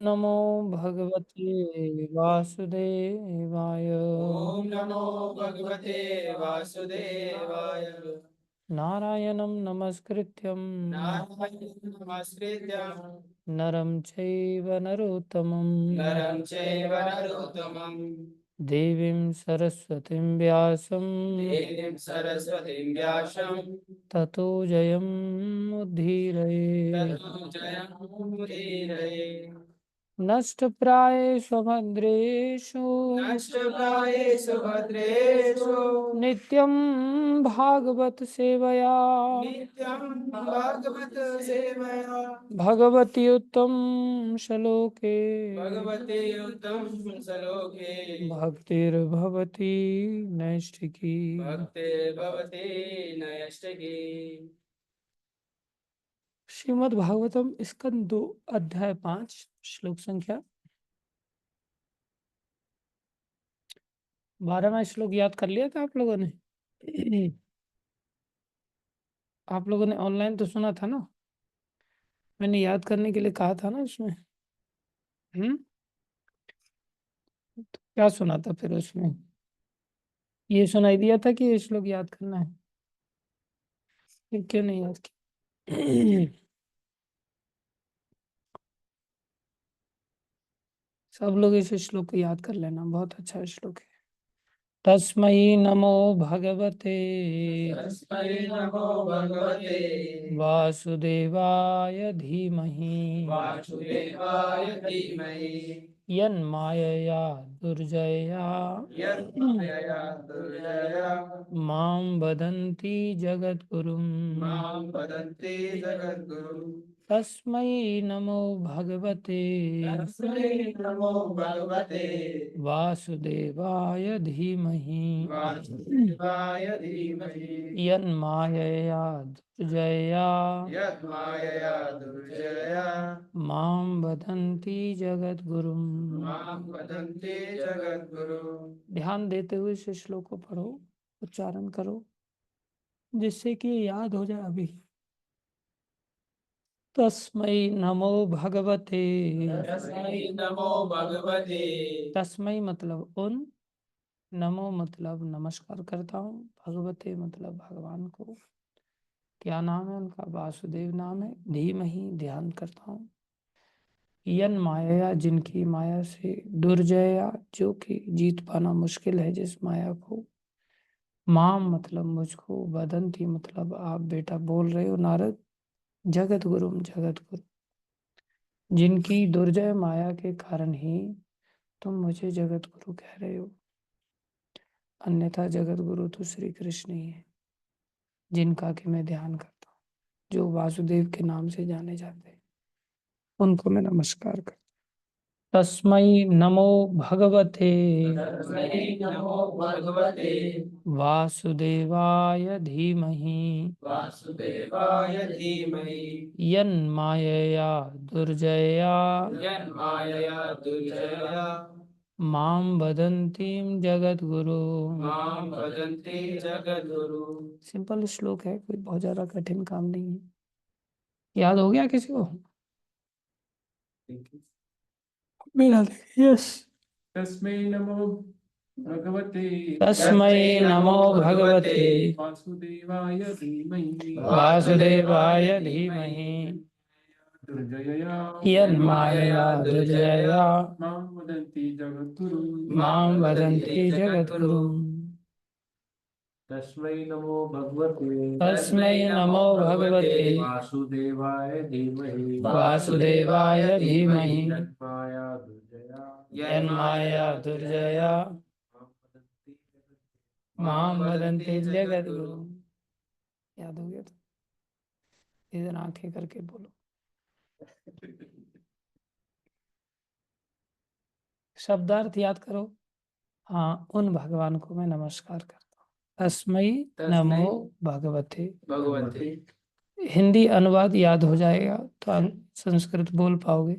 नमो भगवते वासुदेवाय। ओम नमो भगवते वासुदेवाय। नारायणं नमस्कृत्यं नारायणं नमस्कृत्यं नरं चैव नरोत्तमं नरं चैव नरोत्तमं देवीं सरस्वतीं व्यासं देवीं सरस्वतीं व्यासं ततो जयमुद्धीरये। ततो जयमुदीरये। नष्टप्रायेषु भद्रेषु नष्टप्रायेषु भद्रेषु नित्यं भागवत सेवया नित्यं भागवत सेवया भगवति उत्तम श्लोके भगवते उत्तम श्लोके भक्तिर्भवति नैष्ठिकी। भक्तिर्भवति नैष्ठिकी। श्रीमद् भागवतम स्कंद 2 अध्याय 5 श्लोक संख्या 12वां श्लोक याद कर लिया था आप लोगों ने? आप लोगों ने ऑनलाइन तो सुना था ना? मैंने याद करने के लिए कहा था ना उसमें। हम्म, क्या सुना था फिर उसमें? ये सुनाई दिया था कि ये श्लोक याद करना है? फिर क्यों नहीं याद किया? सब लोग इस श्लोक को याद कर लेना, बहुत अच्छा श्लोक है। तस्मै नमो भगवते तस्मै नमो भगवते वासुदेवाय धीमहि वासुदेवाय धीमहि यन्मायया दुर्जया यन्मायया दुर्जया मां वदन्ति जगद्गुरुं। मां वदन्ति जगद्गुरुं। तस्मै नमो भगवते तस्मै नमो भगवते वासुदेवाय धीमहि वासुदेवाय धीमहि यन्मायया दुर्जया यन्मायया दुर्जया मां वदन्ति जगद्गुरुं। मां वदन्ति जगद्गुरुं। ध्यान देते हुए इस श्लोक को पढ़ो, उच्चारण करो, जिससे कि ये याद हो जाए अभी। तस्मै नमो भगवते। तस्मै नमो भगवते तस्मै मतलब उन, नमो मतलब नमस्कार करता हूँ, भगवते मतलब भगवान को। क्या नाम है उनका? वासुदेव नाम है। धीमहि ध्यान करता हूँ। यन माया जिनकी माया से, दुर्जया जो कि जीत पाना मुश्किल है जिस माया को, माम मतलब मुझको, वदंती मतलब आप बेटा बोल रहे हो नारद, जगत गुरु जगत गुरु, जिनकी दुर्जय माया के कारण ही तुम मुझे जगत गुरु कह रहे हो। अन्यथा जगत गुरु तो श्री कृष्ण ही है, जिनका कि मैं ध्यान करता हूँ, जो वासुदेव के नाम से जाने जाते हैं, उनको मैं नमस्कार करता हूँ। तस्मै नमो भगवते तस्मै नमो भगवते वासुदेवाय धीमहि वासुदेवाय धीमहि यन्मायया दुर्जया यन्मायया दुर्जया मां वदन्तीं जगद्गुरु। मां वदन्ति जगद्गुरु। सिंपल श्लोक है, कोई बहुत ज्यादा कठिन काम नहीं है। याद हो गया किसी को? मेरा यस। तस्मै नमो भगवते तस्मै नमो भगवते वासुदेवाय धीमहि वासुदेवाय धीमहि दुर्जयया यन्मायया दुर्जया मां वदन्ति जगद्गुरु। मां वदन्ति जगद्गुरुं। तस्मै नमो भगवते तस्मै नमो भगवते वासुदेवाय धीमहि वासुदेवाय धीमहि माया दुर्जया यन्माया दुर्जया मां वदन्ति मां वदन्ति जगद्गुरुं। याद हो गया तो इधर आंखें करके बोलो। शब्दार्थ याद करो। हाँ, उन भगवान को मैं नमस्कार करता हूँ। तस्मै नमो भगवते। भगवते। हिंदी अनुवाद याद हो जाएगा तो संस्कृत बोल पाओगे,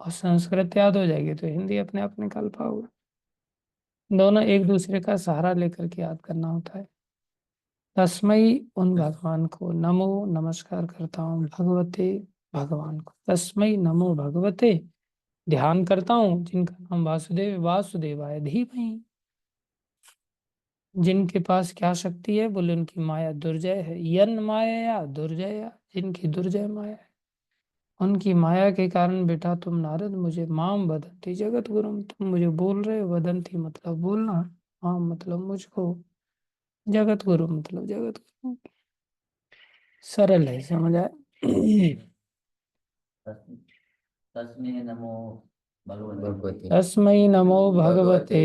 और संस्कृत याद हो जाएगी तो हिंदी अपने आप निकाल पाओगे। दोनों एक दूसरे का सहारा लेकर के याद करना होता है। तस्मै उन भगवान को, नमो नमस्कार करता हूँ, भगवते भगवान को। तस्मै नमो भगवते ध्यान करता हूँ जिनका नाम वासुदेव, वासुदेवाय धीमहि। जिनके पास क्या शक्ति है, बोले उनकी माया दुर्जय है। यन माया या दुर्जया, जिनकी दुर्जय माया है, उनकी माया के कारण बेटा तुम नारद मुझे माम वदंती जगत गुरुम, तुम मुझे बोल रहे हो। वदंती मतलब बोलना, माम मतलब मुझको, जगत गुरु मतलब जगत गुरु। सरल है, समझ आए। तस्मै नमो भगवते तस्मै नमो भगवते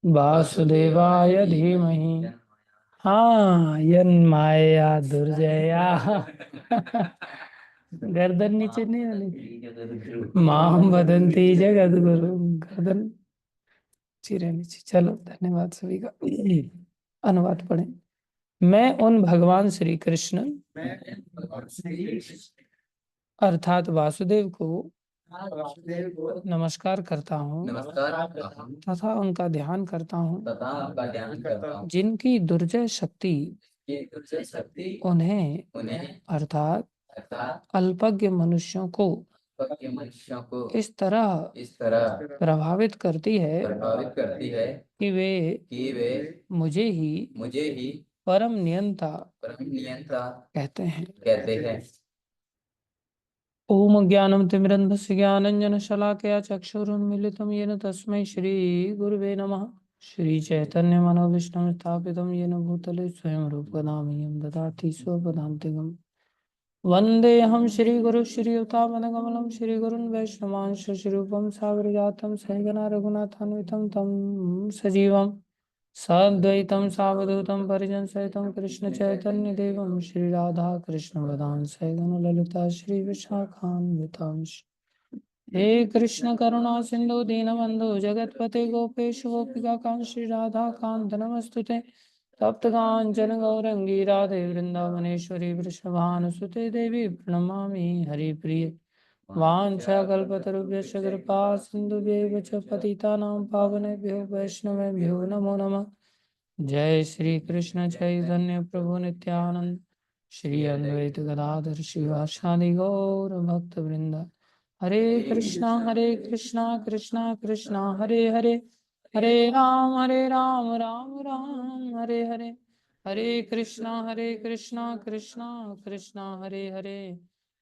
वासुदेवाय धीमहि। हाँ, यन माया दुर्जया। गर्दन नीचे नहीं होनी। माम वदंती जगत गुरु, गर्दन चिरे नीचे। चलो, धन्यवाद सभी का। अनुवाद पढ़े। मैं उन भगवान श्री कृष्ण अर्थात वासुदेव को नमस्कार करता हूँ तथा उनका ध्यान करता हूँ, जिनकी दुर्जय शक्ति उन्हें अर्थात अल्पज्ञ मनुष्यों को इस तरह प्रभावित करती है कि वे मुझे ही परम नियंता कहते हैं। ओम ज्ञानम तिमिरन्धस्य ज्ञानंजन शलाकया चक्षुरुन्मीलितं येन तस्मै श्री गुरुवे नमः। श्री चैतन्य मनोविष्णु स्थापितं येन भूतले स्वयं रूपदा मह्यं ददाति स्वपदान्तिकम्। वन्देऽहं श्रीगुरुं श्रीयुतापदकमलं श्रीगुरुन् वैष्णवांश श्रीरूपं साग्रजातं सहगना रघुनाथान्वितं तं सजीवं साद्वैतं सावधूतं परिजनसहितं कृष्णचैतन्यदेवं श्रीराधा कृष्णपदां सहगण ललिता श्रीविशाखान्वितांश। हे कृष्ण करुणा सिंधु दीनबंधु जगतपते गोपेश गोपिका कांत श्री राधा कांत नमस्तुते। तप्त कांचन गौरंगी राधे वृंदावनेश्वरी वृषभानुसुते देवी प्रणमामि हरिप्रिये। वाञ्छाकल्पतरुभ्यश्च कृपा सिन्धुभ्यैव च पतितानां पावनेभ्यो वैष्णवेभ्यो नमो नमः। जय श्री कृष्ण चैतन्य प्रभु नित्यानंद श्री अद्वैत गदाधर शिवासादि गौर भक्त वृंद। हरे कृष्णा कृष्णा कृष्णा हरे हरे, हरे राम राम राम हरे हरे। हरे कृष्णा कृष्णा कृष्णा हरे हरे,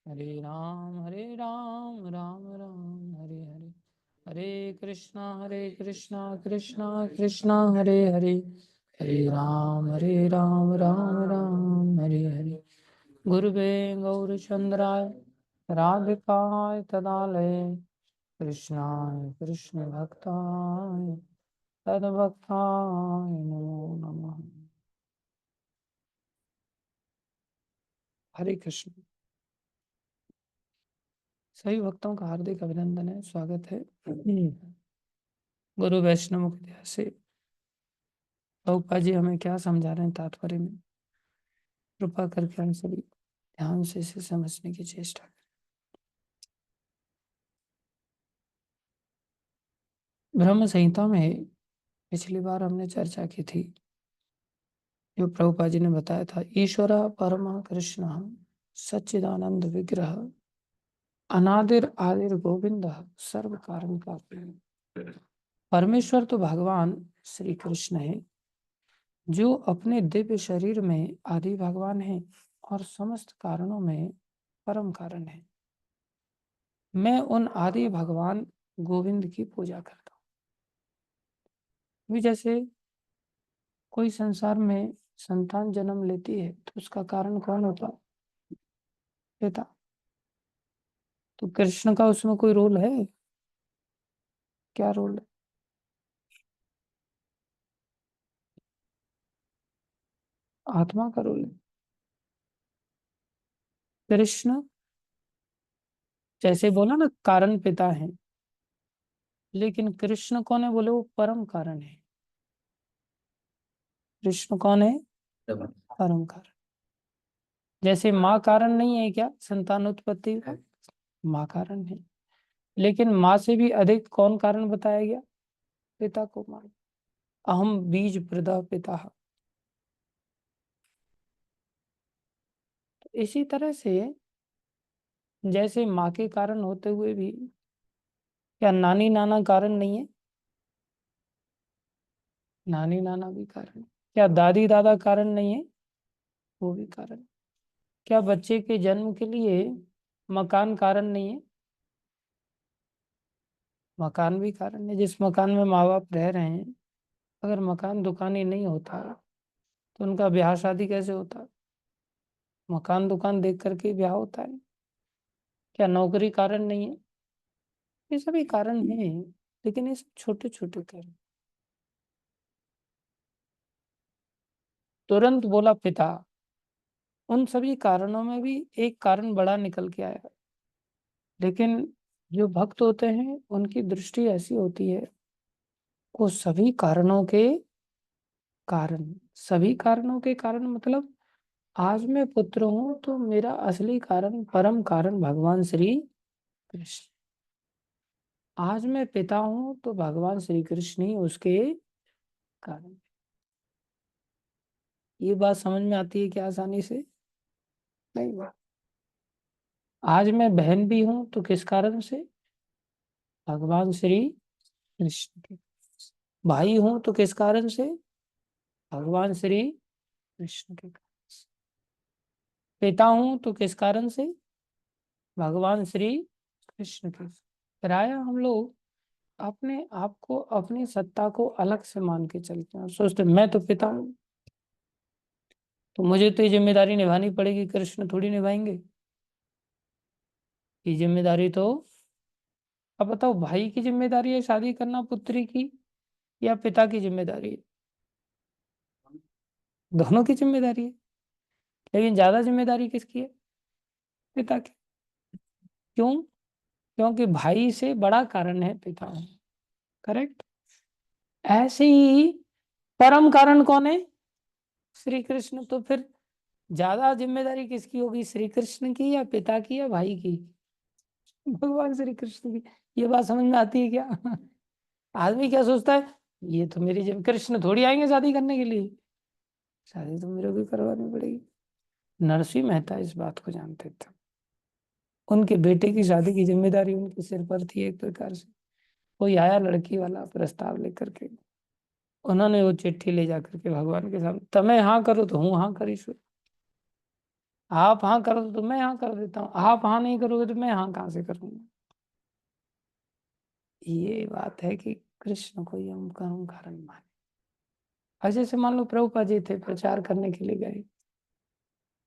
हरे राम राम राम हरे हरे। हरे कृष्णा कृष्णा कृष्णा हरे हरे, हरे राम राम राम हरे हरे। गुरुवे गौरचंद्राय राधिकाय तदालये कृष्णाय कृष्ण भक्ताय तद्भक्ताय नमो नमः। हरे कृष्ण। सभी भक्तों का हार्दिक अभिनंदन है, स्वागत है। गुरु वैष्णव के ध्यान से प्रभुपाद जी हमें क्या समझा रहे हैं तात्पर्य में, कृपा करके हम सभी ध्यान से इसे समझने की चेष्टा करें। ब्रह्म संहिता में पिछली बार हमने चर्चा की थी, जो प्रभुपाद जी ने बताया था। ईश्वर परम कृष्ण सच्चिदानंद विग्रह अनादिर आदिर गोविंद सर्व कारण का। परमेश्वर तो भगवान श्री कृष्ण है, जो अपने दिव्य शरीर में आदि भगवान है और समस्त कारणों में परम कारण है। मैं उन आदि भगवान गोविंद की पूजा करता हूँ। भी जैसे कोई संसार में संतान जन्म लेती है तो उसका कारण कौन होता है? पिता। तो कृष्ण का उसमें कोई रोल है? क्या रोल है? आत्मा का रोल है। कृष्ण जैसे बोला ना, कारण पिता है, लेकिन कृष्ण कौन है? बोले वो परम कारण है। कृष्ण कौन है? परम कारण। जैसे माँ कारण नहीं है क्या संतान उत्पत्ति का? माँ कारण है, लेकिन माँ से भी अधिक कौन कारण बताया गया? पिता को मान। अहम बीज प्रदा पिता। इसी तरह से जैसे माँ के कारण होते हुए भी क्या नानी नाना कारण नहीं है? नानी नाना भी कारण है। क्या दादी दादा कारण नहीं है? वो भी कारण है। क्या बच्चे के जन्म के लिए मकान कारण नहीं है? मकान भी कारण है। जिस मकान में माँ बाप रह रहे हैं, अगर मकान दुकान ही नहीं होता तो उनका ब्याह शादी कैसे होता? मकान दुकान देख करके ब्याह होता है। क्या नौकरी कारण नहीं है? ये सभी कारण हैं, लेकिन ये सब छोटे छोटे कारण। तुरंत बोला पिता। उन सभी कारणों में भी एक कारण बड़ा निकल के आया। लेकिन जो भक्त होते हैं उनकी दृष्टि ऐसी होती है, वो सभी कारणों के कारण मतलब आज मैं पुत्र हूं तो मेरा असली कारण, परम कारण भगवान श्री कृष्ण। आज मैं पिता हूं तो भगवान श्री कृष्ण ही उसके कारण। ये बात समझ में आती है क्या आसानी से? नहीं बात। आज मैं बहन भी हूं तो किस कारण से? भगवान श्री कृष्ण के। भाई हूं तो किस कारण से? भगवान श्री कृष्ण के कारण से। पिता हूं तो किस कारण से? भगवान श्री कृष्ण के। प्राय हम लोग अपने आप को, अपनी सत्ता को अलग से मान के चलते हैं और सोचते हैं, मैं तो पिता हूं तो मुझे तो ये जिम्मेदारी निभानी पड़ेगी, कृष्ण थोड़ी निभाएंगे ये जिम्मेदारी तो। अब बताओ, भाई की जिम्मेदारी है शादी करना पुत्री की, या पिता की जिम्मेदारी है? दोनों की जिम्मेदारी है, लेकिन ज्यादा जिम्मेदारी किसकी है? पिता की। क्यों? क्योंकि भाई से बड़ा कारण है पिता। करेक्ट। ऐसे ही परम कारण कौन है? श्री कृष्ण। तो फिर ज्यादा जिम्मेदारी किसकी होगी, श्री कृष्ण की या पिता की या भाई की? भगवान श्री कृष्ण की। ये बात समझ में आती है क्या? आदमी क्या सोचता है, ये तो मेरी जब कृष्ण थोड़ी आएंगे शादी करने के लिए, शादी तो मेरे को ही करवानी पड़ेगी। नरसिंह मेहता इस बात को जानते थे। उनके बेटे की शादी की जिम्मेदारी उनके सिर पर थी एक प्रकार से। कोई आया लड़की वाला प्रस्ताव लेकर के, उन्होंने वो चिट्ठी ले जाकर के भगवान के सामने, तमें हाँ करो तो हूँ हाँ करी सो, आप हाँ करो तो मैं हाँ कर देता हूँ, आप हाँ नहीं करोगे तो मैं हाँ कहाँ से करूंगा। ये बात है कि कृष्ण को ही हम कर्म कारण माने। और जैसे मान लो प्रभुपाद जी थे, प्रचार करने के लिए गए,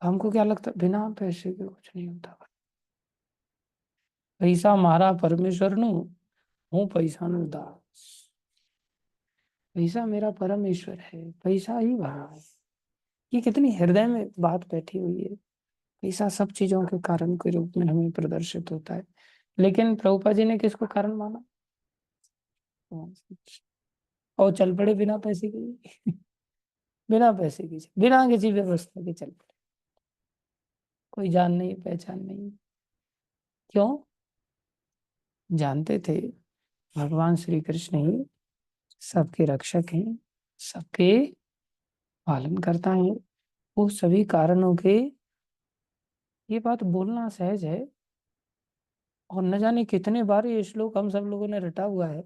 हमको क्या लगता है, बिना पैसे के कुछ नहीं होता। पैसा मारा परमेश्वर नु, हूँ पैसा नु दास। पैसा मेरा परमेश्वर है, पैसा ही भगवान। ये कितनी हृदय में बात बैठी हुई है। पैसा सब चीजों के कारण के रूप में हमें प्रदर्शित होता है, लेकिन प्रभुपाद जी ने किसको कारण माना? और चल पड़े बिना पैसे के। बिना पैसे की, बिना किसी व्यवस्था के चल पड़े। कोई जान नहीं पहचान नहीं। क्यों? जानते थे भगवान श्री कृष्ण ही सबके रक्षक हैं, सबके पालन करता है। वो सभी कारणों के, ये बात बोलना सहज है, और न जाने कितने बार ये श्लोक हम सब लोगों ने रटा हुआ है।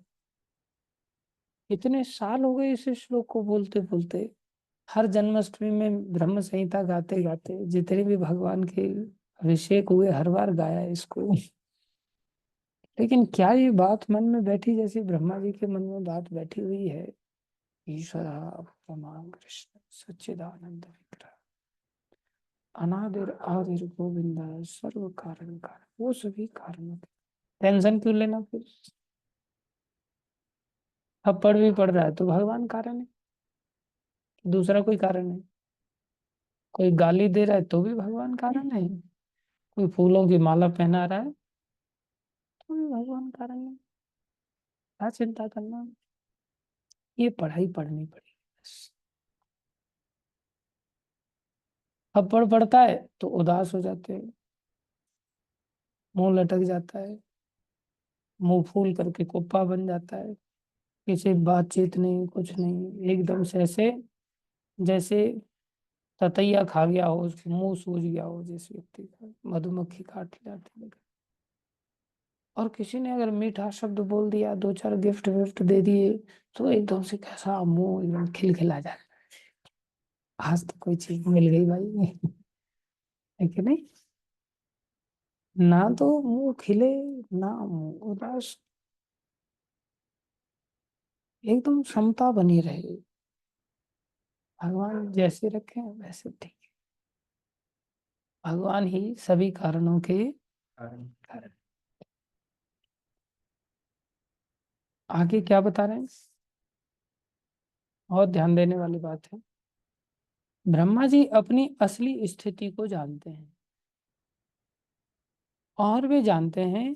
इतने साल हो गए इस श्लोक को बोलते बोलते। हर जन्माष्टमी में ब्रह्म संहिता गाते गाते जितने भी भगवान के अभिषेक हुए, हर बार गाया इसको। लेकिन क्या ये बात मन में बैठी, जैसे ब्रह्मा जी के मन में बात बैठी हुई है? ईश्वर परमात्मा कृष्ण सच्चिदानंद विग्रह, अनादिर आदिर गोविंद, सर्व कारण कारण। वो सभी कारणों के टेंशन क्यों लेना फिर? थप्पड़ भी पड़ रहा है तो भगवान कारण है, दूसरा कोई कारण है? कोई गाली दे रहा है तो भी भगवान कारण है? कोई फूलों की माला पहना रहा है तो भी भगवान कारण है। क्या चिंता करना? ये पढ़ाई पढ़नी पड़ेगी बस। थप्पड़ पड़ता है तो उदास हो जाते हैं, मुंह लटक जाता है, मुंह फूल करके कुप्पा बन जाता है, किसी बातचीत नहीं, कुछ नहीं, एकदम से ऐसे जैसे ततैया खा गया हो, उसको मुंह सूज गया हो, जिस व्यक्ति का मधुमक्खी काट जाती है, और किसी ने अगर मीठा शब्द बोल दिया, दो चार गिफ्ट विफ्ट दे दिए, तो एकदम से कैसा मुंह एकदम खिलखिला जाता है, आज तो कोई चीज मिल गई भाई। है कि नहीं? ना तो मुंह खिले, ना मुंह उदास, एकदम समता बनी रहे। भगवान जैसे रखे वैसे ठीक है। भगवान ही सभी कारणों के कारण। आगे क्या बता रहे हैं, और ध्यान देने वाली बात है। ब्रह्मा जी अपनी असली स्थिति को जानते हैं, और वे जानते हैं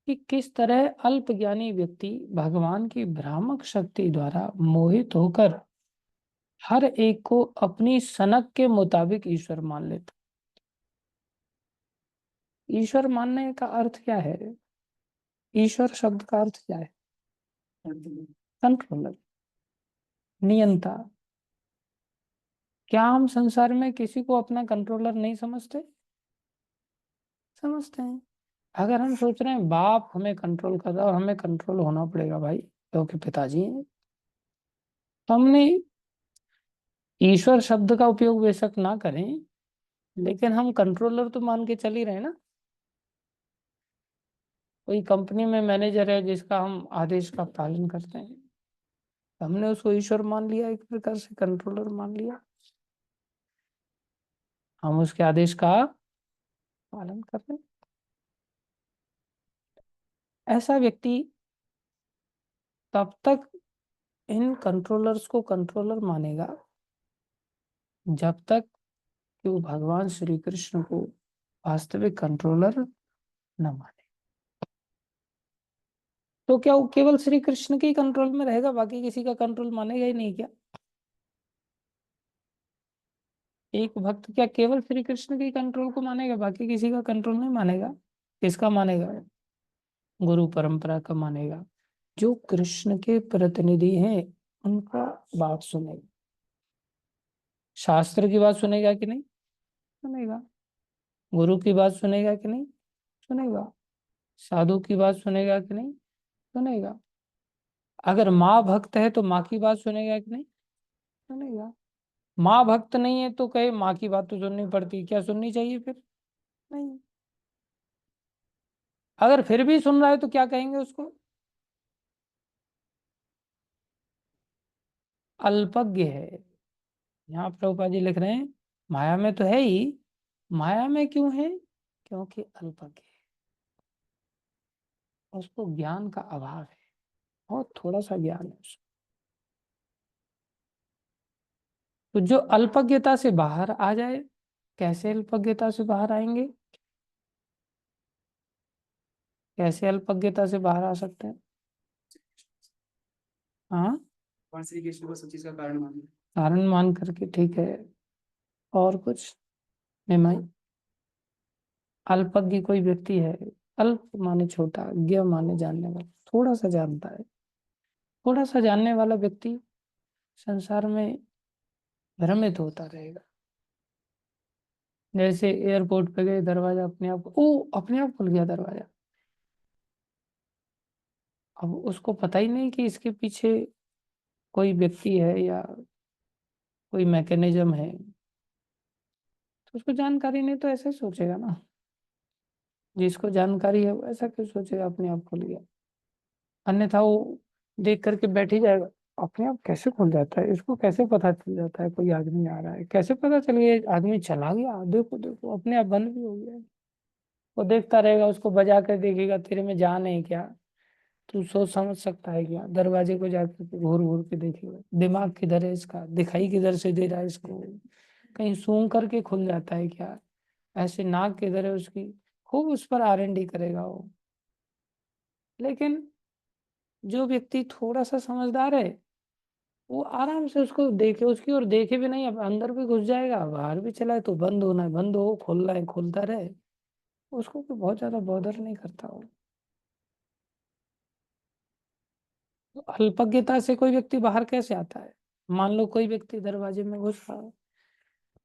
कि किस तरह अल्पज्ञानी व्यक्ति भगवान की भ्रामक शक्ति द्वारा मोहित होकर हर एक को अपनी सनक के मुताबिक ईश्वर मान लेता। ईश्वर मानने का अर्थ क्या है? ईश्वर शब्द का अर्थ क्या है? कंट्रोलर, नियंता। क्या हम संसार में किसी को अपना कंट्रोलर नहीं समझते? समझते हैं। अगर हम सोच रहे हैं बाप हमें कंट्रोल कर रहा है और हमें कंट्रोल होना पड़ेगा भाई, क्योंकि पिताजी हैं, तो हमने ईश्वर शब्द का उपयोग बेशक ना करें, लेकिन हम कंट्रोलर तो मान के चल ही रहे हैं ना। कोई कंपनी में मैनेजर है जिसका हम आदेश का पालन करते हैं, तो हमने उसको ईश्वर मान लिया, एक प्रकार से कंट्रोलर मान लिया। हम उसके आदेश का पालन कर रहे हैं। ऐसा व्यक्ति तब तक इन कंट्रोलर्स को कंट्रोलर मानेगा जब तक कि वो भगवान श्री कृष्ण को वास्तविक कंट्रोलर न माने। तो क्या वो केवल श्री कृष्ण के ही कंट्रोल में रहेगा, बाकी किसी का कंट्रोल मानेगा ही नहीं क्या? एक भक्त क्या केवल श्री कृष्ण के कंट्रोल को मानेगा, बाकी किसी का कंट्रोल नहीं मानेगा? किसका मानेगा? गुरु परंपरा का मानेगा। जो कृष्ण के प्रतिनिधि हैं उनका बात सुनेगा। शास्त्र की बात सुनेगा कि नहीं? सुनेगा। गुरु की बात सुनेगा कि नहीं? सुनेगा। साधु की बात सुनेगा कि नहीं? सुनेगा। अगर माँ भक्त है तो माँ की बात सुनेगा कि नहीं? सुनेगा। माँ भक्त नहीं है तो कहे माँ की बात तो सुननी पड़ती, क्या सुननी चाहिए फिर? नहीं। अगर फिर भी सुन रहा है तो क्या कहेंगे उसको? अल्पज्ञ है। यहाँ प्रभुपाद जी लिख रहे हैं माया में तो है ही, माया में क्यों है? क्योंकि अल्पज्ञ है, उसको ज्ञान का अभाव है, बहुत थोड़ा सा ज्ञान है उसको। तो जो अल्पज्ञता से बाहर आ जाए, कैसे अल्पज्ञता से बाहर आएंगे? कैसे अल्पज्ञता से बाहर आ सकते हैं? हाँ, श्री कृष्ण को सब चीज का कारण माने। कारण मान करके, ठीक है। और कुछ? निमाई, अल्पज्ञ कोई व्यक्ति है, अल्प माने छोटा, ज्ञ माने जानने वाला, थोड़ा सा जानता है। थोड़ा सा जानने वाला व्यक्ति संसार में भ्रमित होता रहेगा। जैसे एयरपोर्ट पे गए, दरवाजा अपने आप खुल गया दरवाजा। अब उसको पता ही नहीं कि इसके पीछे कोई व्यक्ति है या कोई मैकेनिज्म है, तो उसको जानकारी नहीं, तो ऐसे ही सोचेगा ना। जिसको जानकारी है वो ऐसा क्यों सोचेगा अपने आप खुल गया? अन्यथा वो देख करके बैठ ही जाएगा। अपने आप कैसे खुल जाता है, इसको कैसे पता चल जाता है कोई आदमी आ रहा है? कैसे पता चल गया आदमी चला गया? देखो देखो, अपने आप बंद भी हो गया। वो देखता रहेगा, उसको बजा कर देखेगा, तेरे में जान है क्या? तू सोच समझ सकता है क्या? दरवाजे को जाकर के घूर घूर के देखेगा, दिमाग किधर है इसका, दिखाई किधर से दे रहा है इसको, कहीं सूंघ करके खुल जाता है क्या, ऐसे नाक किधर है उसकी, खूब उस पर R&D करेगा वो। लेकिन जो व्यक्ति थोड़ा सा समझदार है, वो आराम से उसको देखे, उसकी और देखे भी नहीं, अब अंदर भी घुस जाएगा, बाहर भी चला है तो बंद होना है बंद हो, खोलना है खुलता रहे, उसको कोई बहुत ज्यादा बॉदर नहीं करता हो। तो अल्पज्ञता से कोई व्यक्ति बाहर कैसे आता है? मान लो कोई व्यक्ति दरवाजे में घुस रहा है,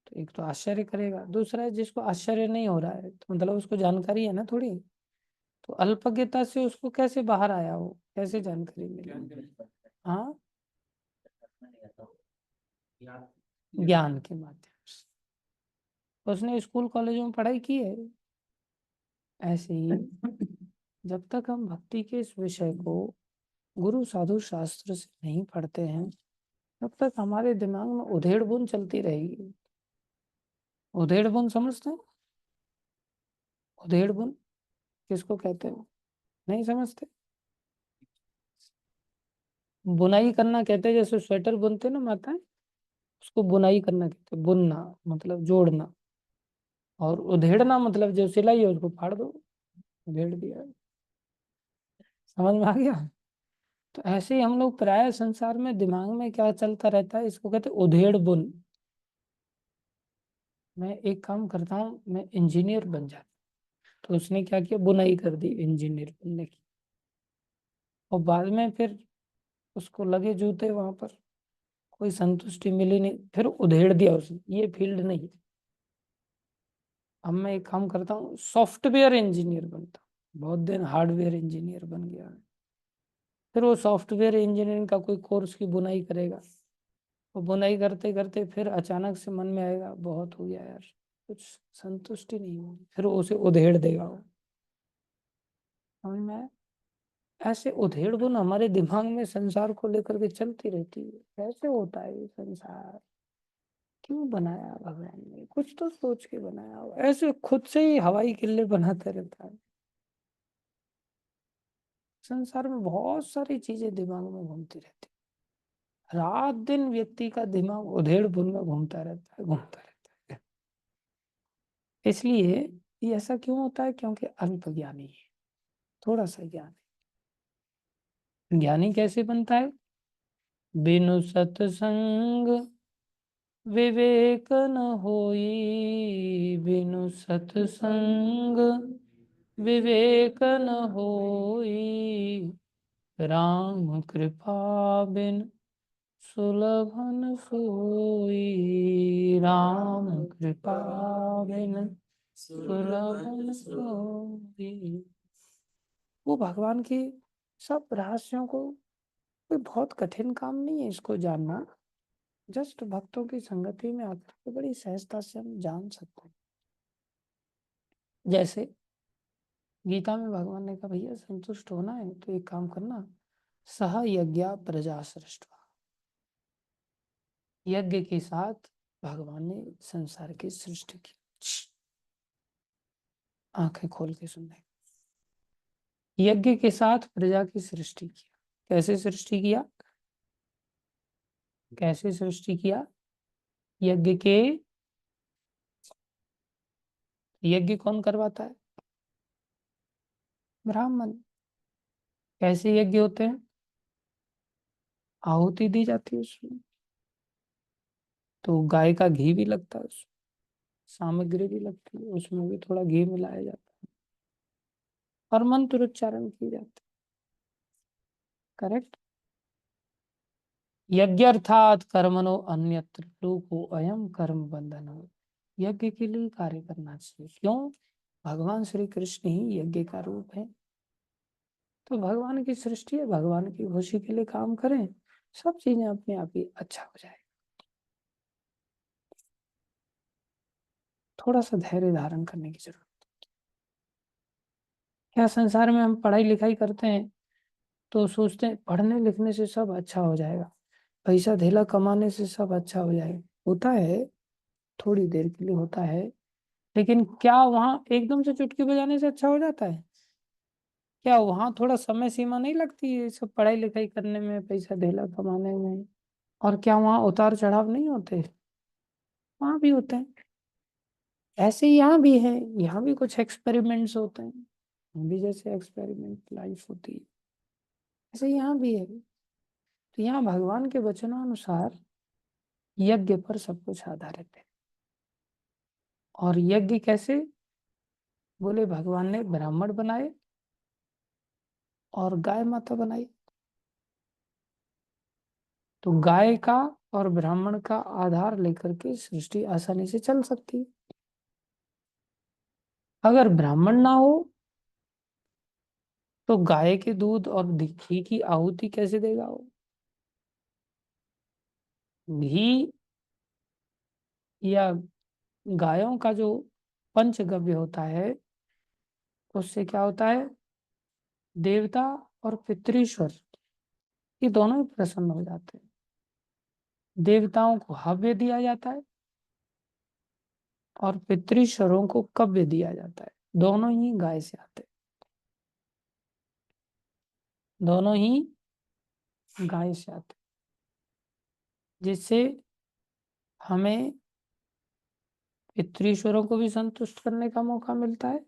तो एक तो आश्चर्य करेगा, दूसरा है जिसको आश्चर्य नहीं हो रहा है तो मतलब उसको जानकारी है ना थोड़ी, तो अल्पज्ञता से उसको कैसे बाहर आया, वो कैसे जानकारी मिली? हाँ, ज्ञान के माध्यम से। उसने स्कूल कॉलेजों में पढ़ाई की है। ऐसे ही जब तक हम भक्ति के इस विषय को गुरु साधु शास्त्र से नहीं पढ़ते हैं तब तक हमारे दिमाग में उधेड़ बुन चलती रहेगी। उधेड़ बुन समझते हैं? उधेड़ बुन किसको कहते हैं? नहीं समझते? बुनाई करना कहते हैं, जैसे स्वेटर बुनते ना माता, उसको बुनाई करना कहते हैं। बुनना मतलब जोड़ना, और उधेड़ना मतलब जो सिलाई है उसको फाड़ दो, उधेड़ दिया। समझ में आ गया? तो ऐसे ही हम लोग प्राय संसार में दिमाग में क्या चलता रहता है, इसको कहते हैं उधेड़ बुन। मैं एक काम करता हूँ, मैं इंजीनियर बन जाता, तो उसने क्या किया, बुनाई कर दी इंजीनियर बनने की, और बाद में फिर उसको लगे जूते, वहां पर कोई संतुष्टि मिली नहीं, फिर उधेड़ दिया उसने, ये फील्ड नहीं। अब मैं एक काम करता हूँ, सॉफ्टवेयर इंजीनियर बनता हूँ, बहुत दिन हार्डवेयर इंजीनियर बन गया। फिर वो सॉफ्टवेयर इंजीनियरिंग का कोई कोर्स की बुनाई करेगा, वो बुनाई करते करते फिर अचानक से मन में आएगा बहुत हो गया यार, कुछ संतुष्टि नहीं हुई, फिर वो उसे उधेड़ देगा वो। समझ में आया? ऐसे उधेड़ बुन हमारे दिमाग में संसार को लेकर के चलती रहती है। कैसे होता है ये संसार, क्यों बनाया भगवान ने, कुछ तो सोच के बनाया हो, ऐसे खुद से ही हवाई किल्ले बनाते रहता है। संसार में बहुत सारी चीजें दिमाग में घूमती रहती है, रात दिन व्यक्ति का दिमाग उधेड़ बुन में घूमता रहता है, घूमता रहता है। इसलिए ये ऐसा क्यों होता है, क्योंकि अल्प ज्ञानी है, थोड़ा सा ज्ञान है। ज्ञानी कैसे बनता है? बिनु सत्संग विवेक न होई, बिनु सत्संग विवेक न होई, राम कृपा बिन सुलभन सोई, राम कृपा बिन सुलभन सोई। वो भगवान के सब रहस्यों को, कोई बहुत कठिन काम नहीं है इसको जानना, जस्ट भक्तों की संगति में आकर के बड़ी सहजता से हम जान सकते हैं। जैसे गीता में भगवान ने कहा, भैया संतुष्ट होना है तो एक काम करना, सह यज्ञ प्रजा सृष्टि, यज्ञ के साथ भगवान ने संसार की सृष्टि की। आंखें खोल के सुनने, यज्ञ के साथ प्रजा की सृष्टि किया। कैसे सृष्टि किया? कैसे सृष्टि किया? यज्ञ के, यज्ञ कौन करवाता है? ब्राह्मण। कैसे यज्ञ होते हैं? आहुति दी जाती है उसमें, तो गाय का घी भी लगता है उसमें, सामग्री भी लगती है उसमें, भी थोड़ा घी मिलाया जाता है, और मंत्र उच्चारण किए जाते हैं। करेक्ट? यज्ञ अर्थात कर्मणो अन्यत्र लोको अयम कर्म बंधन। यज्ञ के लिए कार्य करना चाहिए। क्यों? भगवान श्री कृष्ण ही यज्ञ का रूप है, तो भगवान की सृष्टि है, भगवान की खुशी के लिए काम करें, सब चीजें अपने आप ही अच्छा हो जाए। थोड़ा सा धैर्य धारण करने की जरूरत। क्या संसार में हम पढ़ाई लिखाई करते हैं तो सोचते हैं पढ़ने लिखने से सब अच्छा हो जाएगा, पैसा धेला कमाने से सब अच्छा हो जाएगा। होता है, थोड़ी देर के लिए होता है, लेकिन क्या वहां एकदम से चुटकी बजाने से अच्छा हो जाता है? क्या वहां थोड़ा समय सीमा नहीं लगती है सब पढ़ाई लिखाई करने में, पैसा धेला कमाने में? और क्या वहां उतार चढ़ाव नहीं होते? वहां भी होते हैं। ऐसे ही यहाँ भी है, यहाँ भी कुछ एक्सपेरिमेंट्स होते हैं, हम भी जैसे एक्सपेरिमेंट लाइफ होती है, ऐसे यहाँ भी है। तो यहाँ भगवान के वचनानुसार यज्ञ पर सब कुछ आधारित है। और यज्ञ कैसे? बोले भगवान ने ब्राह्मण बनाए और गाय माता बनाई, तो गाय का और ब्राह्मण का आधार लेकर के सृष्टि आसानी से चल सकती है। अगर ब्राह्मण ना हो तो गाय के दूध और घी की आहुति कैसे देगा वो? घी या गायों का जो पंचगव्य होता है उससे क्या होता है, देवता और पितृश्वर ये दोनों ही प्रसन्न हो जाते हैं। देवताओं को हव्य दिया जाता है और पितृश्वरों को कव्य दिया जाता है। दोनों ही गाय से आते हैं, दोनों ही गाय से आते हैं, जिससे हमें पितृश्वरों को भी संतुष्ट करने का मौका मिलता है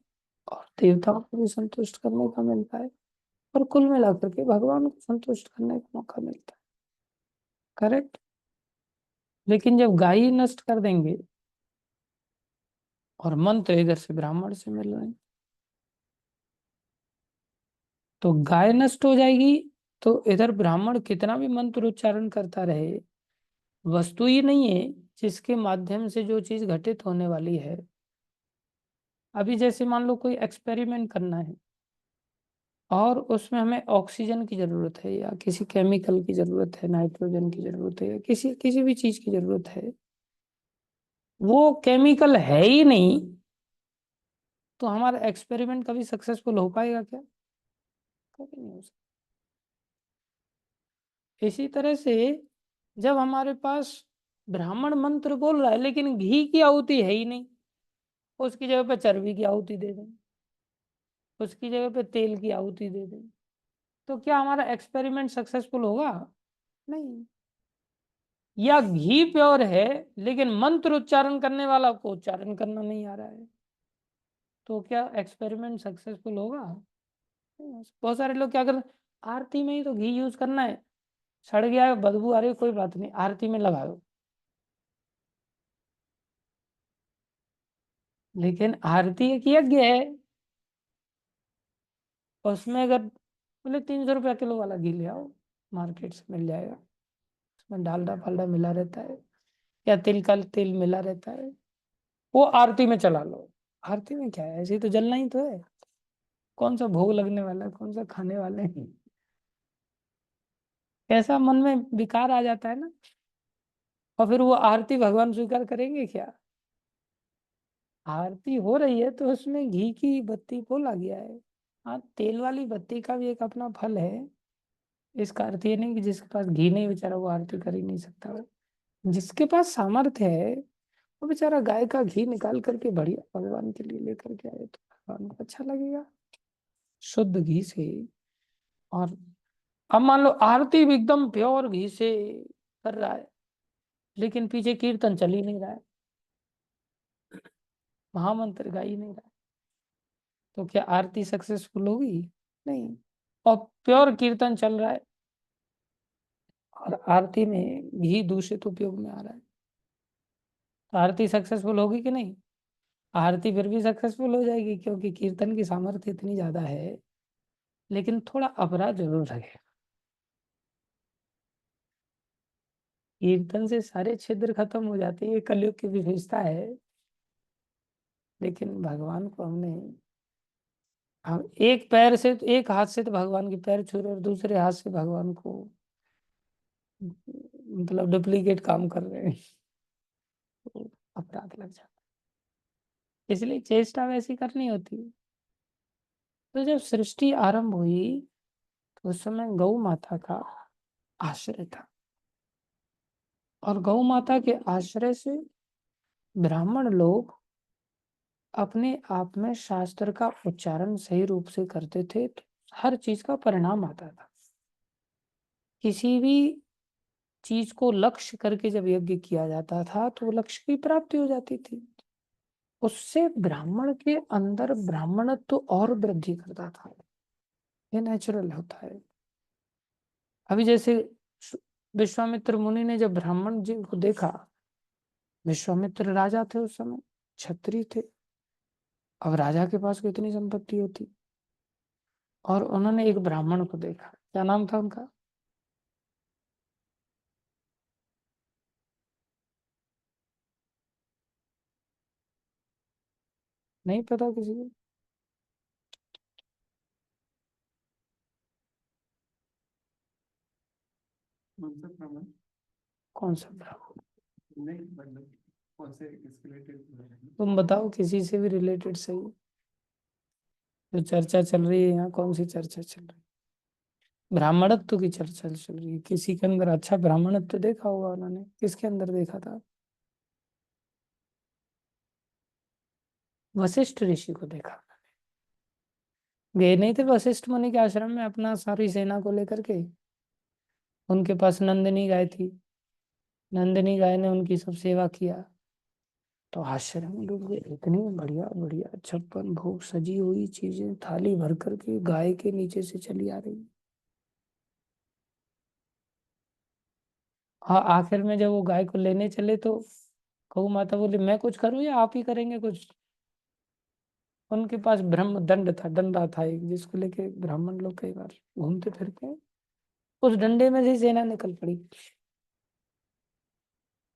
और देवताओं को भी संतुष्ट करने का मिलता है और कुल मिलाकर के भगवान को संतुष्ट करने का मौका मिलता है। करेक्ट। लेकिन जब गाय ही नष्ट कर देंगे और मंत्र इधर से ब्राह्मण से मिल रहे हैं तो गाय नष्ट हो जाएगी, तो इधर ब्राह्मण कितना भी मंत्र उच्चारण करता रहे, वस्तु ही नहीं है जिसके माध्यम से जो चीज घटित होने वाली है। अभी जैसे मान लो कोई एक्सपेरिमेंट करना है और उसमें हमें ऑक्सीजन की जरूरत है या किसी केमिकल की जरूरत है, नाइट्रोजन की जरूरत है या किसी किसी भी चीज की जरूरत है, वो केमिकल है ही नहीं, तो हमारा एक्सपेरिमेंट कभी सक्सेसफुल हो पाएगा क्या? कभी नहीं हो सकता। इसी तरह से जब हमारे पास ब्राह्मण मंत्र बोल रहा है लेकिन घी की आहुति है ही नहीं, उसकी जगह पे चर्बी की आहुति दे दें, उसकी जगह पे तेल की आहुति दे दें, तो क्या हमारा एक्सपेरिमेंट सक्सेसफुल होगा? नहीं। या घी प्योर है लेकिन मंत्र उच्चारण करने वाला को उच्चारण करना नहीं आ रहा है, तो क्या एक्सपेरिमेंट सक्सेसफुल होगा? नहीं हो सकता। बहुत सारे लोग क्या करते, आरती में ही तो घी यूज करना है, सड़ गया है, बदबू आ रही है, कोई बात नहीं, आरती में लगा दो। लेकिन आरती एक यज्ञ है, उसमें अगर बोले 300 रुपया किलो वाला घी ले आओ, मार्केट से मिल जाएगा, उसमें डालडा फालडा मिला रहता है या तिल का तेल मिला रहता है, वो आरती में चला लो। आरती में क्या है, ऐसे ही तो जलना ही तो है, कौन सा भोग लगने वाला है, कौन सा खाने वाले हैं। ऐसा मन में विकार आ जाता है ना, और फिर वो आरती भगवान स्वीकार करेंगे क्या? आरती हो रही है तो उसमें घी की बत्ती बोला गया है। हाँ, तेल वाली बत्ती का भी एक अपना फल है, इसका अर्थ ये नहीं कि जिसके पास घी नहीं बेचारा वो आरती कर ही नहीं सकता। जिसके पास सामर्थ्य है वो बेचारा गाय का घी निकाल करके बढ़िया भगवान के लिए लेकर के आए तो भगवान को अच्छा लगेगा, शुद्ध घी से। और अब मान लो आरती भी एकदम प्योर घी से कर रहा है लेकिन पीछे कीर्तन चल ही नहीं रहा है, महामंत्र गा ही नहीं रहा है, तो क्या आरती सक्सेसफुल होगी? नहीं। और प्योर कीर्तन चल रहा है और आरती में घी दूषित उपयोग में आ रहा है, तो आरती सक्सेसफुल होगी कि नहीं? आरती फिर भी सक्सेसफुल हो जाएगी क्योंकि कीर्तन की सामर्थ्य इतनी ज्यादा है, लेकिन थोड़ा अपराध जरूर रहेगा। कीर्तन से सारे छिद्र खत्म हो जाते हैं, ये कलयुग की विशेषता है। लेकिन भगवान को हम एक पैर से, एक हाथ से तो भगवान के पैर छू रहे और दूसरे हाथ से भगवान को मतलब डुप्लीकेट काम कर रहे हैं, तो अपराध लग जाता है। इसलिए चेष्टा वैसी करनी होती है। तो जब सृष्टि आरंभ हुई तो उस समय गौ माता का आश्रय था और गौ माता के आश्रय से ब्राह्मण लोग अपने आप में शास्त्र का उच्चारण सही रूप से करते थे तो हर चीज का परिणाम आता था। किसी भी चीज को लक्ष्य करके जब यज्ञ किया जाता था तो वो लक्ष्य की प्राप्ति हो जाती थी, उससे ब्राह्मण के अंदर ब्राह्मणत्व तो और वृद्धि करता था। ये नेचुरल होता है। अभी जैसे विश्वामित्र मुनि ने जब ब्राह्मण जी को देखा, विश्वामित्र राजा थे उस समय, क्षत्रिय थे, अब राजा के पास कितनी संपत्ति होती, और उन्होंने एक ब्राह्मण को देखा, क्या नाम था उनका? नहीं पता किसी को? कौन सा ब्राह्मण? कौन सा ब्राह्मण? नहीं मतलब कौन से इसके रिलेटेड? तुम बताओ किसी से भी रिलेटेड सही। जो चर्चा चल रही है यहाँ, कौन सी चर्चा चल रही है? ब्राह्मणत्व की चर्चा चल रही है। किसी के अंदर अच्छा ब्राह्मणत्व देखा होगा उन्होंने, किसके अंदर देखा था? वशिष्ठ ऋषि को देखा। गए नहीं थे वशिष्ठ मुनि के आश्रम में अपना सारी सेना को लेकर के? उनके पास नंदिनी गाय थी, नंदिनी गाय ने उनकी सब सेवा किया। तो आश्चर्य में डूब गए, इतनी बढ़िया बढ़िया 56 भोग सजी हुई चीजें थाली भर करके गाय के नीचे से चली आ रही। हाँ, आखिर में जब वो गाय को लेने चले तो गौ माता बोली मैं कुछ करूं या आप ही करेंगे कुछ? उनके पास ब्रह्म दंड था, डंडा था एक, जिसको लेके ब्राह्मण लोग कई बार घूमते फिरते। उस डंडे में से ही सेना निकल पड़ी।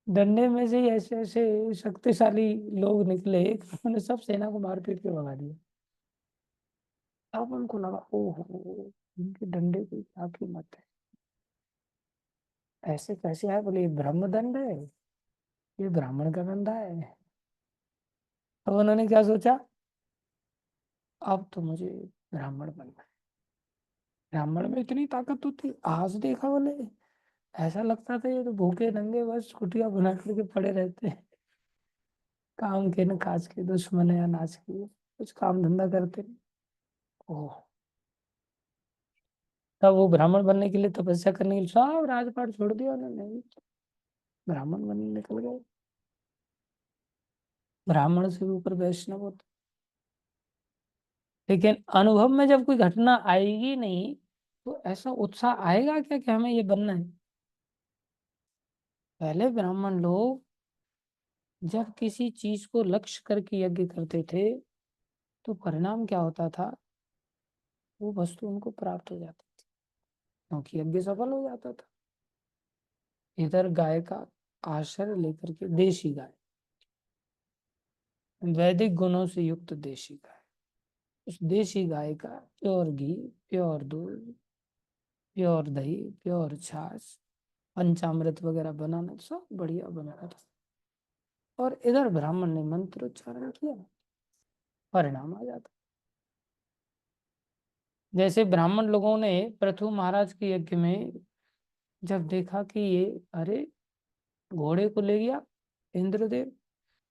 डंडे में से ही ऐसे ऐसे शक्तिशाली लोग निकले कि उन्होंने सब सेना को मार पीट के भगा दिया। अब उनको लगा ओहो, इनके डंडे की क्या कीमत है। ऐसे कैसे है? बोले ये ब्रह्म दंड है, ये ब्राह्मण का धंधा है। अब उन्होंने क्या सोचा, अब तो मुझे ब्राह्मण बनना है। ब्राह्मण में इतनी ताकत होती, आज देखा बोले ऐसा लगता था ये तो भूखे नंगे बस कुटिया बना करके पड़े रहते हैं, काम के न काज के, दुश्मन है अनाज के, कुछ काम धंधा करते नहीं। ओह, तब वो ब्राह्मण बनने के लिए, तपस्या करने के लिए सब राजपाट छोड़ दिया उन्होंने, ब्राह्मण बनने निकल गए। ब्राह्मण से भी ऊपर वैष्णव होते। लेकिन अनुभव में जब कोई घटना आएगी नहीं तो ऐसा उत्साह आएगा क्या कि हमें ये बनना है? पहले ब्राह्मण लोग जब किसी चीज को लक्ष्य करके यज्ञ करते थे तो परिणाम क्या होता था, वो वस्तु उनको प्राप्त हो जाती थी, क्योंकि यज्ञ सफल हो जाता था। इधर गाय का आश्रय लेकर के, देशी गाय, वैदिक गुणों से युक्त देशी गाय, उस देशी गाय का प्योर घी, प्योर दूध, प्योर दही, प्योर छाछ, पंचामृत वगैरह बनाना सब बढ़िया बनाना था। और इधर ब्राह्मण ने मंत्र उच्चारण किया, परिणाम आ जाता। जैसे ब्राह्मण लोगों ने पृथु महाराज के यज्ञ में जब देखा कि ये अरे घोड़े को ले गया इंद्रदेव,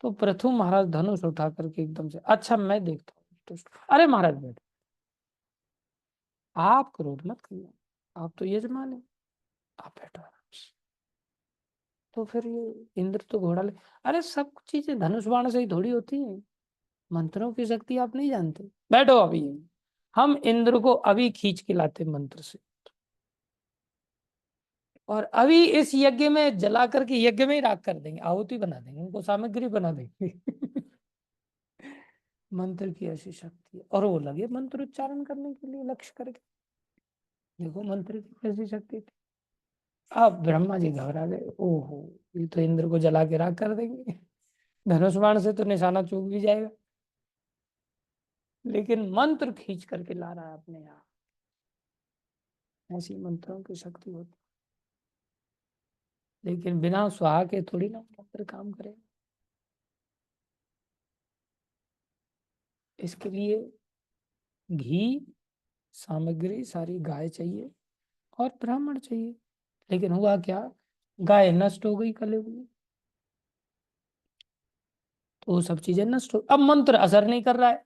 तो पृथु महाराज धनुष उठा करके एकदम से, अच्छा मैं देखता हूँ तो, अरे महाराज बैठ, आप क्रोध मत करिए, आप तो यजमान है, आप बैठो आराम से। तो फिर ये इंद्र तो घोड़ा ले, अरे सब चीजें धनुष बाण से ही थोड़ी होती है, मंत्रों की शक्ति आप नहीं जानते, बैठो अभी। हम इंद्र को अभी खींच के लाते मंत्र से, और अभी इस यज्ञ में जला करके यज्ञ में ही राख कर देंगे, आहुति बना देंगे, उनको सामग्री बना देंगे। मंत्र की ऐसी शक्ति है, और वो लगे मंत्र उच्चारण करने के लिए लक्ष्य करके, देखो मंत्र की कैसी शक्ति थी। अब ब्रह्मा जी घबरा गए, ओहो ये तो इंद्र को जला के राख कर देंगे, धनुष बाण से तो निशाना चूक भी जाएगा, लेकिन मंत्र खींच करके ला रहा है अपने यहाँ। ऐसी मंत्रों की शक्ति होती, लेकिन बिना स्वाहा के थोड़ी ना मंत्र काम करे। इसके लिए घी, सामग्री सारी गाय चाहिए और ब्राह्मण चाहिए। लेकिन हुआ क्या, गाय नष्ट हो गई कले हुई, तो वो सब चीजें नष्ट हो, अब मंत्र असर नहीं कर रहा है।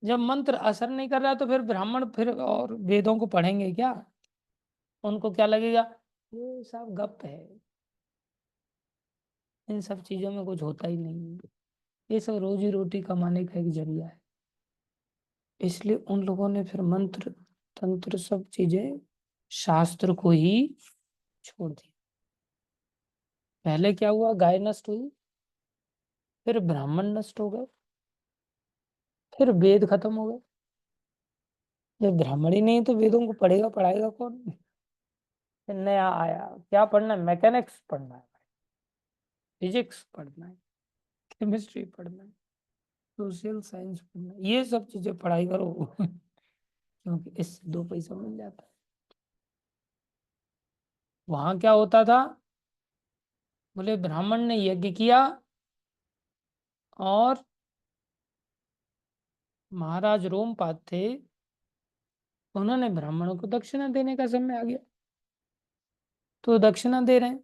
जब मंत्र असर नहीं कर रहा है तो फिर ब्राह्मण फिर और वेदों को पढ़ेंगे क्या? उनको क्या लगेगा, ये सब गप है, इन सब चीजों में कुछ होता ही नहीं है, ये सब रोजी रोटी कमाने का एक जरिया है। इसलिए उन लोगों ने फिर मंत्र तंत्र सब चीजें, शास्त्र को ही छोड़ दिया। पहले क्या हुआ, गाय नष्ट हुई, फिर ब्राह्मण नष्ट हो गए, फिर वेद खत्म हो गए। जब ब्राह्मण ही नहीं तो वेदों को पढ़ेगा पढ़ाएगा कौन? फिर नया आया, क्या पढ़ना है, मैकेनिक्स पढ़ना है, फिजिक्स पढ़ना है, केमिस्ट्री पढ़ना है, सोशल साइंस पढ़ना, ये सब चीजें पढ़ाई करो क्योंकि इससे 2 पैसा मिल जाता है। वहां क्या होता था, बोले ब्राह्मण ने यज्ञ किया और महाराज रोमपाद थे, उन्होंने ब्राह्मणों को दक्षिणा देने का समय आ गया, तो दक्षिणा दे रहे हैं।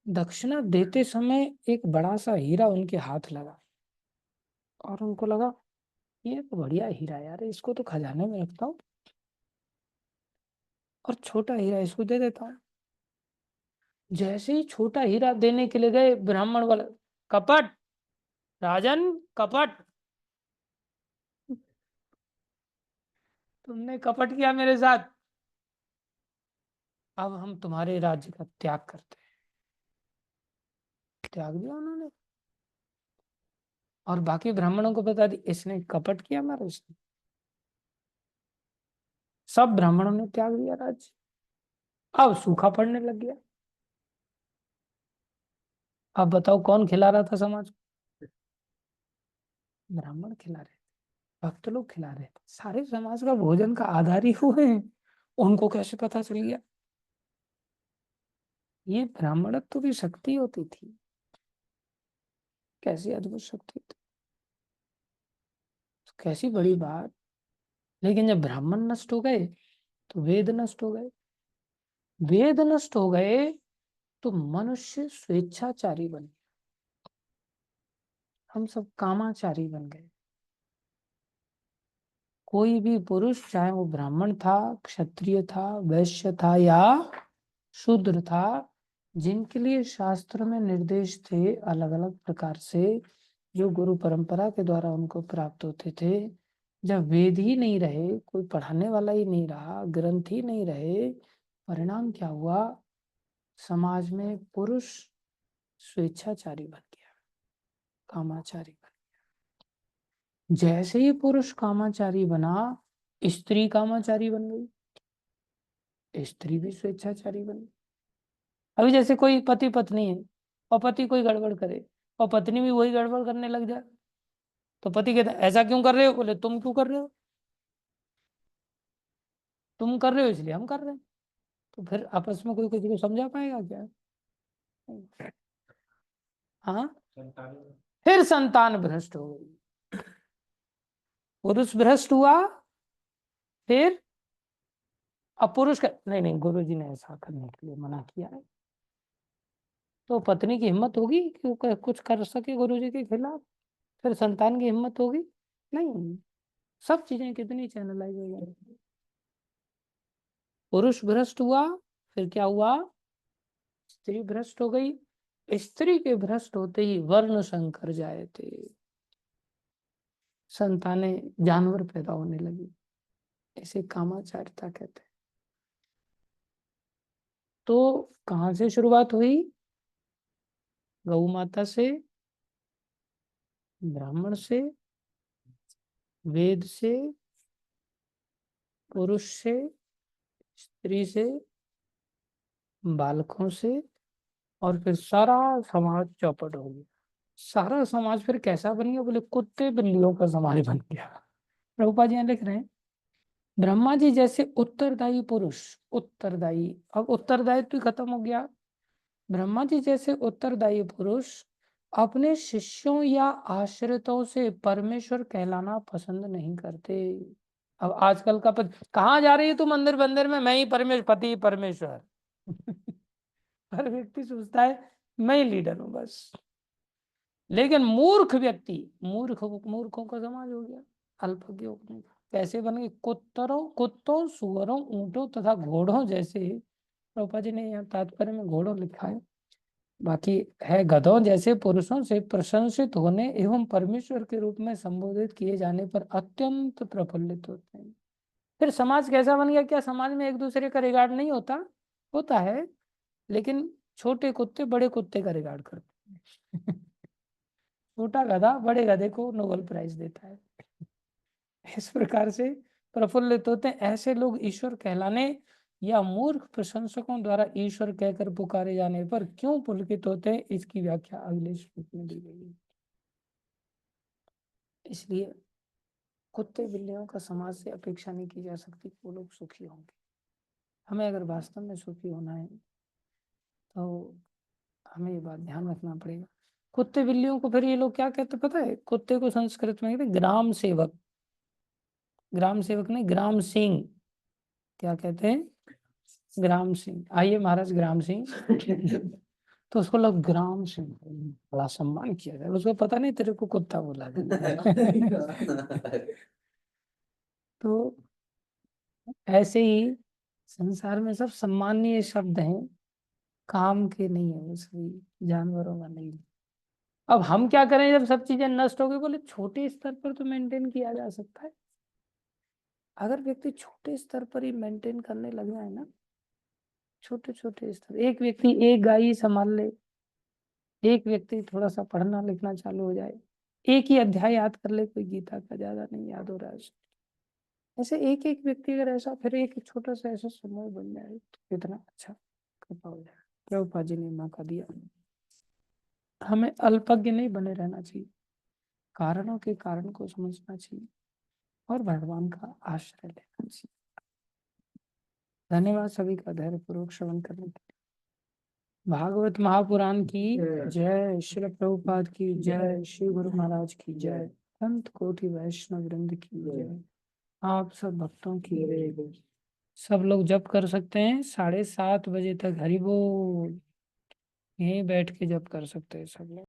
दक्षिणा देते समय एक बड़ा सा हीरा उनके हाथ लगा और उनको लगा ये तो बढ़िया हीरा है यार, इसको तो खजाने में रखता हूँ और छोटा हीरा इसको दे देता हूँ। जैसे ही छोटा हीरा देने के लिए गए, ब्राह्मण वाला कपट, राजन कपट, तुमने कपट किया मेरे साथ, अब हम तुम्हारे राज्य का त्याग करते हैं। त्याग दिया उन्होंने और बाकी ब्राह्मणों को बता दी इसने कपट किया हमारे साथ। सब ब्राह्मणों ने त्याग दिया राज्य। अब सूखा पड़ने लग गया। अब बताओ कौन खिला रहा था समाज को? ब्राह्मण खिला रहे थे, भक्त लोग खिला रहे थे। सारे समाज का भोजन का आधार ही हुए हैं। उनको कैसे पता चल गया? ये ब्राह्मणत्व की शक्ति होती थी, कैसी अद्भुत शक्ति थी, कैसी बड़ी बात। लेकिन जब ब्राह्मण नष्ट हो गए तो वेद नष्ट हो गए। वेद नष्ट हो गए तो मनुष्य स्वेच्छाचारी बन गया, हम सब कामाचारी बन गए। कोई भी पुरुष, चाहे वो ब्राह्मण था, क्षत्रिय था, वैश्य था या शूद्र था, जिनके लिए शास्त्र में निर्देश थे अलग अलग प्रकार से, जो गुरु परंपरा के द्वारा उनको प्राप्त होते थे, जब वेद ही नहीं रहे, कोई पढ़ाने वाला ही नहीं रहा, ग्रंथ ही नहीं रहे, परिणाम क्या हुआ? समाज में पुरुष स्वेच्छाचारी बन गया, कामाचारी बन गया। जैसे ही पुरुष कामाचारी बना, स्त्री कामाचारी बन गई, स्त्री भी स्वेच्छाचारी बन गई। अभी जैसे कोई पति पत्नी है और पति कोई गड़बड़ करे और पत्नी भी वही गड़बड़ करने लग जाए, तो पति कहता है ऐसा क्यों कर रहे हो? बोले तुम क्यों कर रहे हो? तुम कर रहे हो इसलिए हम कर रहे हैं। तो फिर आपस में कोई किसी को समझा पाएगा क्या? हाँ, संतान फिर संतान भ्रष्ट हो गई, पुरुष भ्रष्ट हुआ। फिर अब पुरुष का नहीं नहीं, गुरु जी ने ऐसा करने के लिए मना किया है, तो पत्नी की हिम्मत होगी कि वो कुछ कर सके गुरु जी के खिलाफ? फिर संतान की हिम्मत होगी? नहीं। सब चीजें कितनी चैनलाइज हो गई। पुरुष भ्रष्ट हुआ, फिर क्या हुआ? स्त्री भ्रष्ट हो गई। स्त्री के भ्रष्ट होते ही वर्ण संकर जाए थे, संतानें जानवर पैदा होने लगी। इसे कामाचारिता कहते हैं। तो कहां से शुरुआत हुई? गौ माता से, ब्राह्मण से, वेद से, पुरुष से, स्त्री से, बालकों से, और फिर सारा समाज चौपट हो गया। सारा समाज फिर कैसा बन गया? बोले कुत्ते बिल्लियों का समाज बन गया। प्रभुपाद जी यहाँ लिख रहे हैं, ब्रह्मा जी जैसे उत्तरदायी पुरुष, उत्तरदायी, अब उत्तरदायित्व खत्म हो गया। ब्रह्मा जी जैसे उत्तरदायी पुरुष अपने शिष्यों या आश्रितों से परमेश्वर कहलाना पसंद नहीं करते। अब आजकल का कहाँ जा रही है तू? मंदिर बंदिर में, मैं ही परमेश्वर, पति परमेश्वर हर व्यक्ति सोचता है मैं ही लीडर हूं बस। लेकिन मूर्ख व्यक्ति, मूर्खों का समाज हो गया, अल्पज्ञों का। कैसे बन गए? कुत्तों, सुअरों, ऊंटों तथा घोड़ों जैसे, प्रभुपाद जी ने यहाँ तात्पर्य में घोड़ों लिखा है, बाकी है गधों जैसे पुरुषों से प्रशंसित होने एवं परमेश्वर के रूप में संबोधित किए जाने पर अत्यंत प्रफुल्लित होते हैं। फिर समाज कैसा बन गया? क्या समाज में एक दूसरे का रिगार्ड नहीं होता? होता है, लेकिन छोटे कुत्ते बड़े कुत्ते का रिगार्ड करते हैं छोटा गधा बड़े गधे को नोबेल प्राइज देता है। इस प्रकार से प्रफुल्लित होते हैं। ऐसे लोग ईश्वर कहलाने या मूर्ख प्रशंसकों द्वारा ईश्वर कहकर पुकारे जाने पर क्यों पुलकित होते हैं, इसकी व्याख्या अगले श्लोक में दी गई है। इसलिए कुत्ते बिल्लियों का समाज से अपेक्षा नहीं की जा सकती कि वो लोग सुखी होंगे। हमें अगर वास्तव में सुखी होना है तो हमें ये बात ध्यान रखना पड़ेगा। कुत्ते बिल्लियों को फिर ये लोग क्या कहते पता है? कुत्ते को संस्कृत में कहते ग्राम सेवक। ग्राम सेवक नहीं, ग्राम सिंह। क्या कहते हैं? ग्राम सिंह। आइए महाराज ग्राम सिंह। तो उसको लोग ग्राम सिंह, बड़ा सम्मान किया जाए। उसको पता नहीं तेरे को कुत्ता बोला तो ऐसे ही संसार में सब सम्मानीय शब्द हैं, काम के नहीं है, वो सभी जानवरों का नहीं है। अब हम क्या करें जब सब चीजें नष्ट हो गई? बोले छोटे स्तर पर तो मेंटेन किया जा सकता है। अगर व्यक्ति छोटे स्तर पर ही मेंटेन करने लग जाए ना, छोटे छोटे स्तर, एक व्यक्ति एक गाय ही संभाल ले, एक व्यक्ति थोड़ा सा पढ़ना लिखना चालू हो जाए, एक ही अध्याय याद कर ले, कोई गीता का ज्यादा नहीं याद हो रहा है, ऐसे एक एक व्यक्ति अगर ऐसा, फिर एक छोटा सा ऐसा समूह बन जाए तो कितना अच्छा कृपा हो जाए। प्रभुपाद जी ने मौका दिया। हमें अल्पज्ञ नहीं बने रहना चाहिए, कारणों के कारण को समझना चाहिए और भगवान का आश्रय लेना चाहिए। धन्यवाद सभी का धैर्यपूर्वक श्रवण करने के लिए। भागवत महापुराण की जय, श्री प्रभुपाद की जय, श्री गुरु महाराज की जय, संत कोटि वैष्णव वृंद की जय, आप सब भक्तों की जय। सब लोग जप कर सकते हैं 7:30 बजे तक। हरि बोल। यहीं बैठ के जप कर सकते हैं सब लोग।